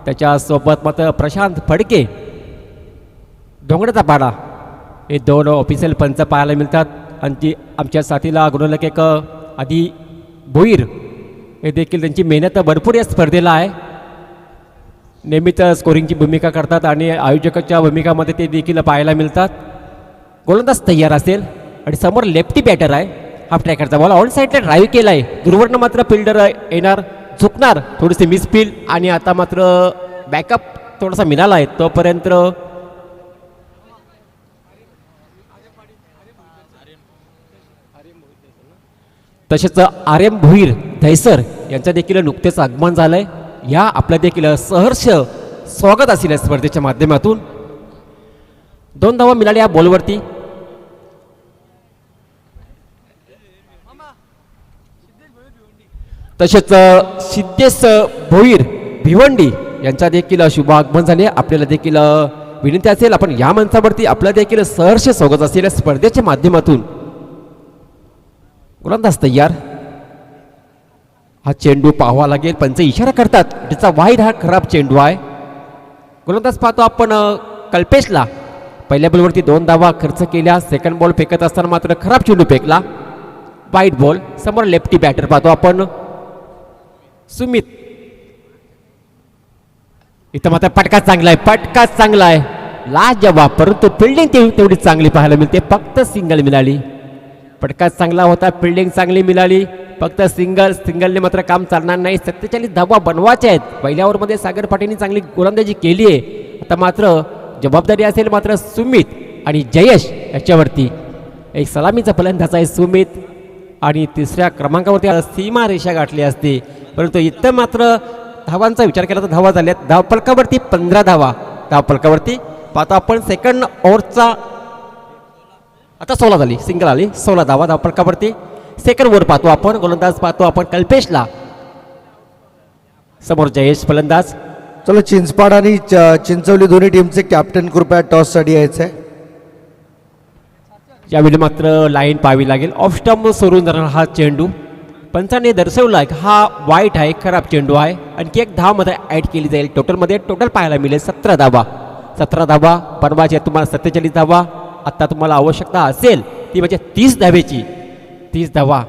त्याच्यासोबत मात्र प्रशांत फडके डोंगराचा पाडा हे 2 ऑफिशियल पंच पाहायला मिळतात. आणि आमच्या साथीला गुणलेखक आधी भोईर हे देखील त्यांची मेहनत भरपूर या स्पर्धेला आहे. नेहमीच स्कोरिंगची भूमिका करतात आणि आयोजकाच्या भूमिकामध्ये ते देखील पाहायला मिळतात. गोलंदाज तयार असेल आणि समोर लेफ्टी बॅटर आहे. हाफ ट्रॅकरचा बॉल ऑन साईडला ड्राईव्ह केला आहे. दुर्वर्ण मात्र फिल्डर येणार झुकणार थोडीशी मिसफील्ड आणि आता मात्र बॅकअप थोडासा मिळाला आहे. तोपर्यंत तसेच RM भोईर दहिसर यांचं देखील नुकतेच आगमन झालंय. या आपलं देखील सहर्ष स्वागत असेल या स्पर्धेच्या माध्यमातून. 2 धावा मिळाल्या या बॉलवरती. तसेच सिद्धेश भोईर भिवंडी यांचा देखील शुभ आगमन झाले. आपल्याला देखील विनंती असेल आपण या मंचावरती आपलं देखील सहर्ष स्वागत असलेल्या स्पर्धेच्या माध्यमातून गोलंदाज तयार. हा चेंडू पाहावा लागेल. पंच इशारा करतात त्याचा वाईड हा खराब चेंडू आहे. गोलंदाज पाहतो आपण कल्पेशला. पहिल्या बॉलवरती 2 धावा खर्च केल्या. सेकंड बॉल फेकत असताना मात्र खराब चेंडू फेकला. वाईट बॉल. समोर लेफ्टी बॅटर पाहतो आपण सुमित. इथं मात्र फटका चांगला आहे. फटका चांगला आहे. लाजवाब. परंतु फिल्डिंग तेवढी चांगली पाहायला मिळते. फक्त सिंगल मिळाली. फटका चांगला होता. फिल्डिंग चांगली मिळाली. फक्त सिंगलने मात्र काम चालणार नाही. 47 धावा बनवायच्या आहेत. पहिल्या ओव्हरमध्ये सागर पाटीलने चांगली गोलंदाजी केली आहे. आता मात्र जबाबदारी असेल मात्र सुमित आणि जयेश याच्यावरती. एक सलामीचा फलंदाज आहे सुमित आणि तिसऱ्या क्रमांकावरती सीमा रेषा गाठली असते. परंतु इथं मात्र धावांचा विचार केला तर धावा झाल्यात. धावफलकावरती 15 धावा. धावफलकावरती पाहतो आपण सेकंड ओव्हरचा आता 16 झाली. सिंगल आली. 16 धावा धावफलकावरती. सेकंड ओव्हर पाहतो आपण. गोलंदाज पाहतो आपण कल्पेशला. समोर जयेश फलंदाज. चलो चिंचपाड आणि चिंचवली दोन्ही टीमचे कॅप्टन कृपया टॉससाठी यायचं आहे. यावेळी मात्र लाईन पाहावी लागेल. ऑफ स्टंप सोडून जाणार हा चेंडू. पंचाने दर्शवला हा वाईट आहे. खराब चेंडू आहे. आणखी एक धावामध्ये ॲड केली जाईल. टोटल पाहायला मिळेल 17 धावा. 17 धावा बनवायची तुम्हाला. 47 धावा. आत्ता तुम्हाला आवश्यकता असेल ती म्हणजे 30 धावेची. 30 धावा.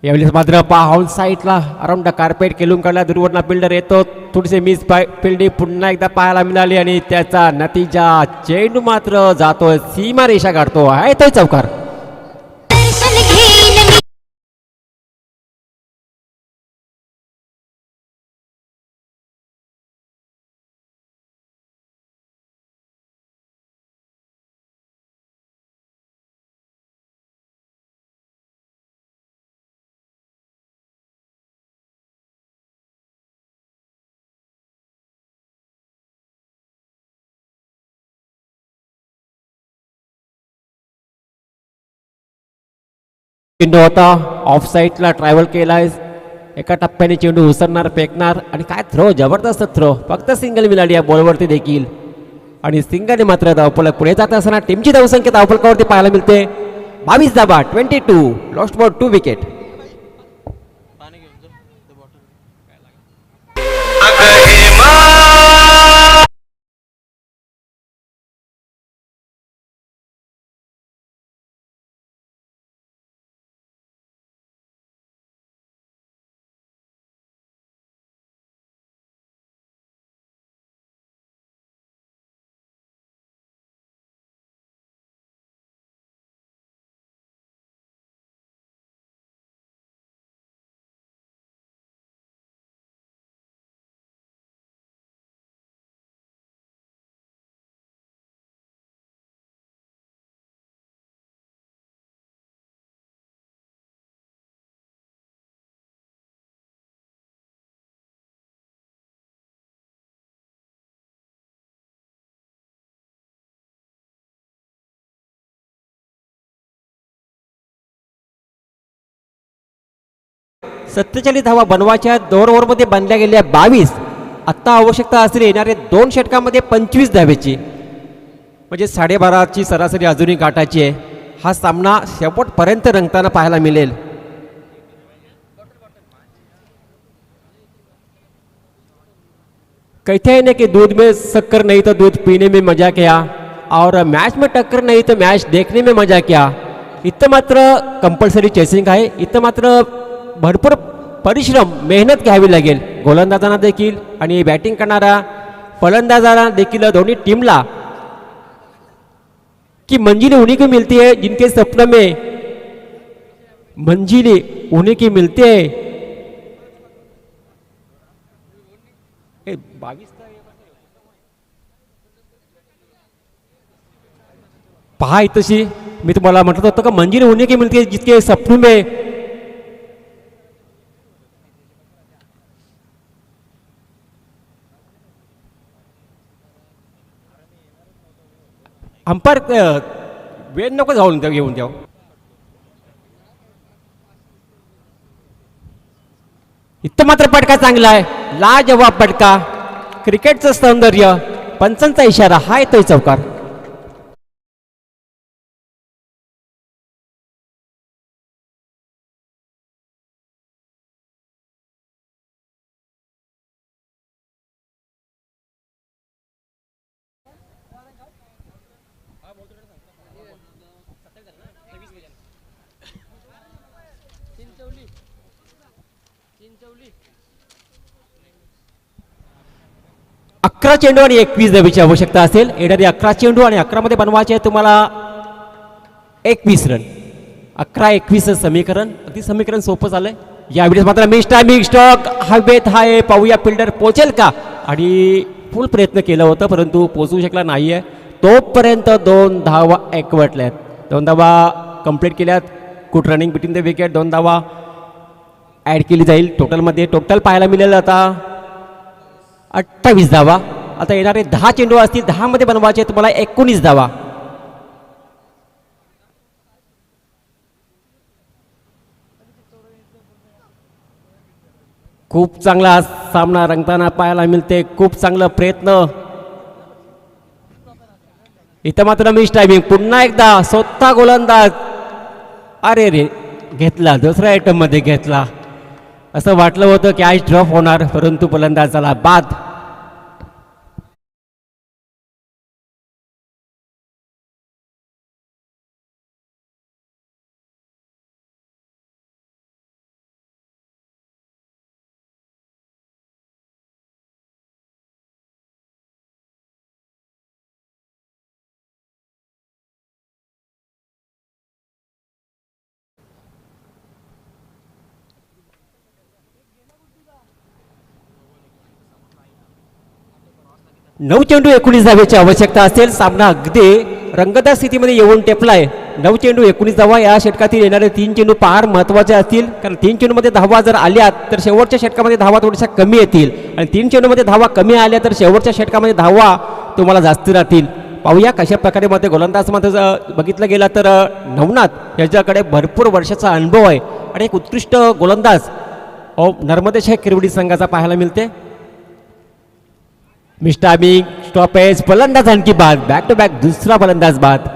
यावेळेस मात्र ऑन साईडला अराउंड कार्पेट केलून काढला. दुर्वर्ण फिल्डर येतो. थोडीसे मिस फिल्डिंग पुन्हा एकदा पाहायला मिळाली आणि त्याचा नतीजा चेंडू मात्र जातोय. सीमा रेषा काढतो आहे तो चौकार. चेंडू होता ऑफ साईडला ट्रॅव्हल केलाय. एका टप्प्याने चेंडू उसरणार फेकणार आणि काय थ्रो. जबरदस्त थ्रो. फक्त सिंगल मिळाली या बॉलवरती देखील आणि सिंगलने मात्र धावफलक पुढे जात असताना टीमची धावसंख्या धावफलकावरती पाहायला मिळते 22 धावा. 22. Lost for 2 wicket. पाणी घेऊन जा ते बॉटल. सत्तेचाळीस धावा बनवायच्या. 2 ओव्हरमध्ये बांधल्या गेल्या 22. आत्ता आवश्यकता असेल येणारे 2 षटकामध्ये 25 धावेची म्हणजे 12.5ची सरासरी अजूनही गाठायची आहे. हा सामना शेवटपर्यंत रंगताना पाहायला मिळेल. कहते हैं ना कि दूध में शक्कर नहीं तो दूध पीने में मजा क्या और मैच में टक्कर नहीं तो मैच देखने में मजा क्या. इथं मात्र कंपल्सरी चेसिंग आहे. इथं मात्र भरपूर परिश्रम मेहनत घ्यावी लागेल गोलंदाजांना देखील आणि बॅटिंग करणारा फलंदाजांना देखील. दोन्ही टीमला की मंजिलें उन्हीं को मिलती है जिनके सपने में मंजिलें उन्हीं की मिलती है. 22 पहा इतशी मी तुम्हाला म्हटलं होतं का मंजिलें उन्हीं की मिलती है जिसके सपनों में. अंपायर वेळ नको जाऊन घेऊन द्याव. इथं मात्र फटका चांगला आहे. लाजवाब फटका. क्रिकेटचं सौंदर्य पंचांचा इशारा हा येतोय चौकार. अकरा चेंडू आणि 21 धावेची आवश्यकता असेल. येणारी 11 चेंडू आणि 11 मध्ये बनवायचे आहे तुम्हाला 21 रन. 11-21 समीकरण, अगदी समीकरण सोपं झालंय. यावेळेस मात्र मिस टायमिंग स्टॉक हवेत आहे. पाहूया फिल्डर पोचेल का. आणि फुल प्रयत्न केला होता परंतु पोचू शकला नाहीये. तोपर्यंत 2 धावा एकवटल्यात. 2 धावा कंप्लीट केल्यात. Good running between the wicket. 2 धावा ॲड केली जाईल टोटलमध्ये. टोटल पाहायला मिळेल आता 28 धावा. आता येणारे 10 चेंडू असतील. 10 मध्ये बनवायचे तुम्हाला 19 धावा. खूप चांगला सामना रंगताना पाहायला मिळते. खूप चांगला प्रयत्न. इथं मात्र मिस टायमिंग. पुन्हा एकदा स्वतः गोलंदाज. अरे रे, घेतला दुसऱ्या आयटम मध्ये घेतला. असं वाटलं होतं की आज ड्रॉप होणार परंतु फलंदाज झाला बाद. नऊ चेंडू 19 धावेची आवश्यकता असेल. सामना अगदी रंगतदार स्थितीमध्ये येऊन टेपलाय. 9 चेंडू 19 धावा. या षटकातील येणारे 3 चेंडू फार महत्त्वाचे असतील कारण 3 चेंडूमध्ये धावा जर आल्यात तर शेवटच्या षटकामध्ये धावा थोड्याशा कमी येतील आणि 3 चेंडूमध्ये धावा कमी आल्या तर शेवटच्या षटकामध्ये धावा तुम्हाला जास्त राहतील. पाहूया कशा प्रकारे मध्ये गोलंदाज मध्ये बघितलं गेलं तर नवनाथ याच्याकडे भरपूर वर्षाचा अनुभव आहे आणि एक उत्कृष्ट गोलंदाज नर्मदेशाही किरवडी संघाचा पाहायला मिळते. मिस्टामिंग स्टॉपेज. फलंदाज आणखी बाद. बॅक टू बॅक दुसरा फलंदाज बाद.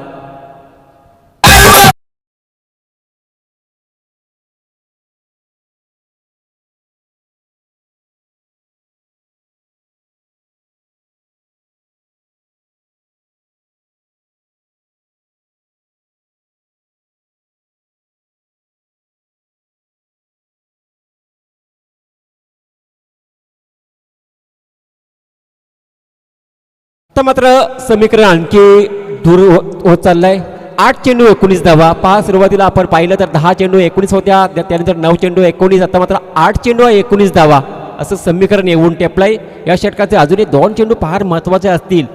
आता मात्र समीकरण आणखी दूर होत चाललंय. 8 चेंडू 19 धावा. पहा सुरुवातीला आपण पाहिलं तर 10 चेंडू 19 होत्या. त्यानंतर 9 चेंडू 19. आता मात्र 8 चेंडू 19 धावा असं समीकरण येऊन टेपलंय. या षटकाचे अजूनही 2 चेंडू फार महत्त्वाचे असतील.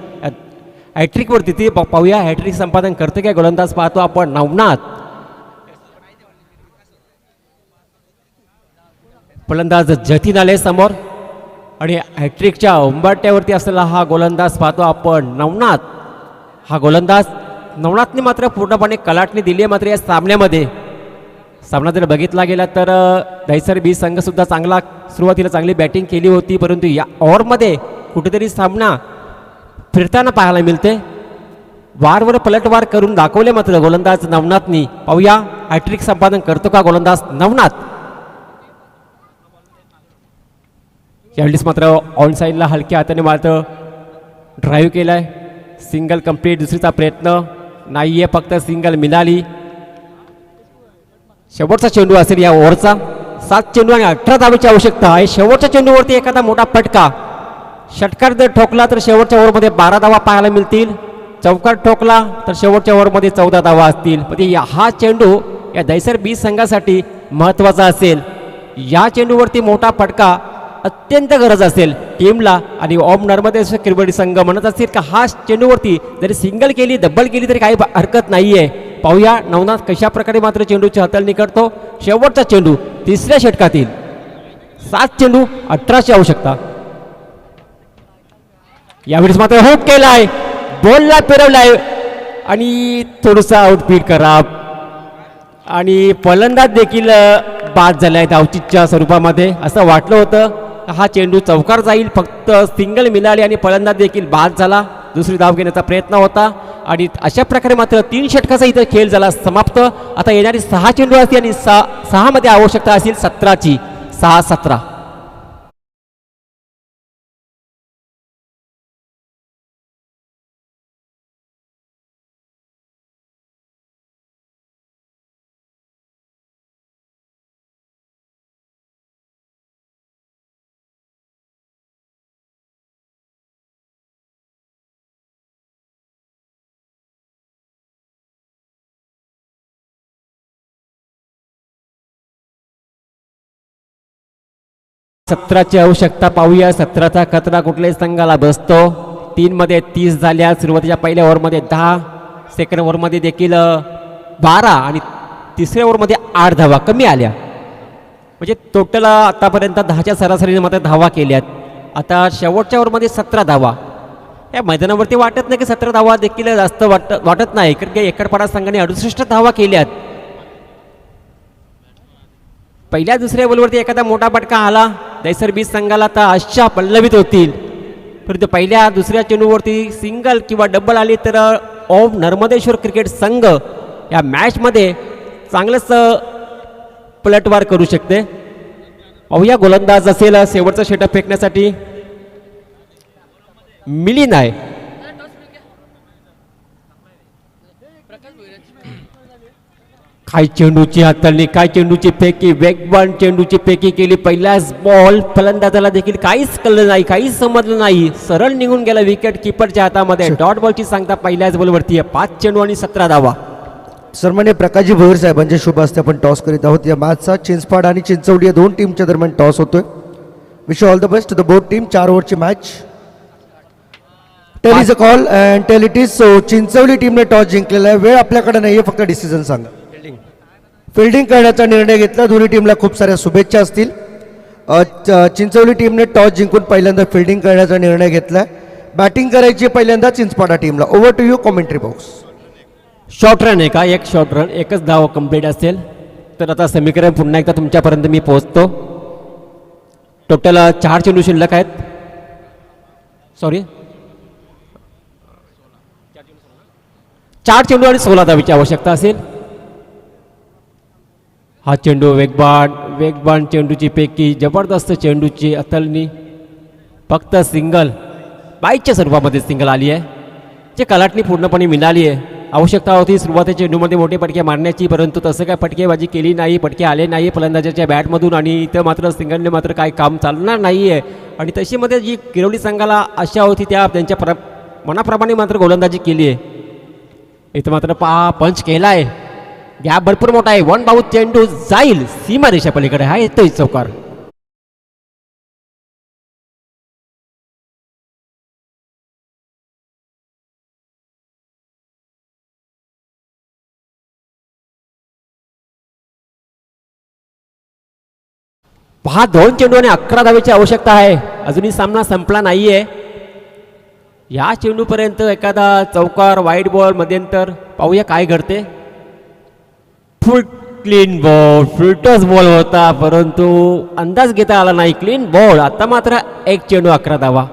हॅट्रिकवरती ती पाहूया हॅट्रिक संपादन करते काय गोलंदाज पाहतो आपण नवनाथ. फलंदाज जतीन आले समोर आणि हॅट्रिकच्या उंबरट्यावरती असलेला हा गोलंदाज पाहतो आपण नवनाथ. हा गोलंदाज नवनाथने मात्र पूर्णपणे कलाटणी दिली आहे मात्र या सामन्यामध्ये. सामना जर बघितला गेला तर दहिसर बी संघ सुद्धा चांगला सुरुवातीला चांगली बॅटिंग केली होती परंतु या ओव्हरमध्ये कुठेतरी सामना फिरताना पाहायला मिळते. वारवर पलटवार करून दाखवले मात्र गोलंदाज नवनाथनी. पाहूया हॅट्रिक संपादन करतो का गोलंदाज नवनाथ. यावेळेस मात्र ऑन साईडला हलक्या हाताने मात्र ड्राईव्ह केलाय. Single complete. दुसरीचा प्रयत्न नाहीये. फक्त सिंगल मिळाली. शेवटचा चेंडू असेल या ओव्हरचा. 7 चेंडू आणि 18 धावेची आवश्यकता आहे. शेवटच्या चेंडूवरती एखादा मोठा फटका षटकार जर ठोकला तर शेवटच्या ओव्हरमध्ये 12 धावा पाहायला मिळतील. चौकार ठोकला तर शेवटच्या ओव्हरमध्ये 14 धावा असतील. म्हणजे हा चेंडू या दहिसर बी संघासाठी महत्त्वाचा असेल. या चेंडूवरती मोठा फटका अत्यंत गरज असेल टीमला आणि ओम नर्मदेश किरवडी संघ म्हणत असतील का हा चेंडूवरती जरी सिंगल केली डबल केली तरी काही हरकत नाहीये. पाहूया नवनाथ कशा प्रकारे मात्र चेंडूची हाताळणी करतो. शेवटचा चेंडू तिसऱ्या षटकातील. 7 चेंडू 18ची आवश्यकता. यावेळेस मात्र हुक केलाय. बॉलला फिरवलाय आणि थोडंसं आउटफीट खराब आणि फलंदाज देखील बाद झालाय धावचीच्या स्वरूपामध्ये. असं वाटलं होतं हा चेंडू चौकार जाईल, फक्त सिंगल मिळाली आणि फलंदाज देखील बाद झाला. दुसरी धाव घेण्याचा प्रयत्न होता आणि अशा प्रकारे मात्र 3 षटकाचा इथं खेळ झाला समाप्त. आता येणारी 6 चेंडू असतील आणि 6 मध्ये आवश्यकता असेल 17ची. 6-17. ची आवश्यकता पाहूया. 17चा खतरा कुठल्याही संघाला बसतो. 3 मध्ये 30 झाल्या. सुरुवातीच्या पहिल्या ओव्हरमध्ये 10, सेकंड ओव्हरमध्ये देखील 12 आणि तिसऱ्या ओव्हरमध्ये 8 धावा कमी आल्या. म्हणजे टोटल आतापर्यंत 10च्या सरासरीने मात्र धावा केल्यात. आता शेवटच्या ओव्हरमध्ये 17 धावा. या मैदानावरती वाटत नाही की 17 धावा देखील जास्त वाटत नाही, कारण की एकडपाडा संघाने 68 धावा केल्यात. पहिल्या दुसऱ्या बॉलवरती एखादा मोठा फटका आला दैसर बीज संघाला तर आशा पल्लवित होतील, परंतु पहिल्या दुसऱ्या चेंडूवरती सिंगल किंवा डबल आली तर ओम नर्मदेश्वर क्रिकेट संघ या मॅचमध्ये चांगलंच पलटवार करू शकते. पाहूया गोलंदाज असेल शेवटचा षटक फेकण्यासाठी मिलिंद आहे. काय चेंडूची हाताळणी, काय चेंडूची फेकी, वेगवान चेंडूची फेकी केली. पहिल्याच बॉल फलंदाजाला देखील काहीच कळलं नाही, काहीच समजलं नाही, सरळ निघून गेला विकेट किपरच्या हातामध्ये. डॉट बॉलची सांगता पहिल्याच बॉलवरती 5 चेंडू आणि 17 धावा. सन्मान्य प्रकाशजी भोईर साहेबांचे शुभ हस्ते आपण टॉस करीत आहोत. या मॅचचा चिंचपाड आणि चिंचवडी या 2 टीमच्या दरम्यान टॉस होतोय. Wish all the best to the both team. 4 ओव्हरची match. Tail is a call and tail it is so. Chinchavli टीमने टॉस जिंकलेला आहे. वेळ आपल्याकडे नाहीये, फक्त डिसिजन सांगा. फिल्डिंग करण्याचा निर्णय घेतला. दोन्ही टीमला खूप साऱ्या शुभेच्छा असतील. चिंचवली टीमने टॉस जिंकून पहिल्यांदा फिल्डिंग करण्याचा निर्णय घेतला. बॅटिंग करायची पहिल्यांदा चिंचपाडा टीमला. Over to you commentary box. Short run आहे का? एक शॉर्ट रन, एकच धाव कंप्लीट असेल तर आता समीकरण पुन्हा एकदा तुमच्यापर्यंत मी पोहोचतो. टोटल 4 चेंडू शिल्लक आहेत. सॉरी 4 चेंडू आणि 16 धावीची आवश्यकता असेल. हा चेंडू वेगवान चेंडूची पैकी जबरदस्त चेंडूची अतलनी. फक्त सिंगल बाईकच्या स्वरूपामध्ये सिंगल आली आहे, जे कलाटणी पूर्णपणे मिळाली आहे. आवश्यकता होती सुरुवातीच्या चेंडूमध्ये मोठे फटके मारण्याची, परंतु तसं काय फटकेबाजी केली नाही, फटके आले नाही फलंदाजाच्या बॅटमधून आणि इथं मात्र सिंगलने मात्र काय काम चालणार नाही आहे. आणि तशीमध्ये जी किरोली संघाला आशा होती त्या त्यांच्या मनाप्रमाणे मात्र गोलंदाजी केली आहे. इथं मात्र पंच केला आहे. गॅप भरपूर मोठा आहे. 1 बाउट चेंडू जाईल सीमा रेषा पलीकडे. हा येतोय चौकार. पहा 2 चेंडू आणि 11 धावेची आवश्यकता आहे. अजूनही सामना संपला नाहीये. या चेंडूपर्यंत एखादा चौकार, वाईट बॉल, मध्यंतर पाहूया काय घडते. फुल क्लीन बॉल, फुलटॉस बॉल होता, परंतु अंदाज घेता आला नाही. Clean ball. आता मात्र 1 चेंडू 11 धावा.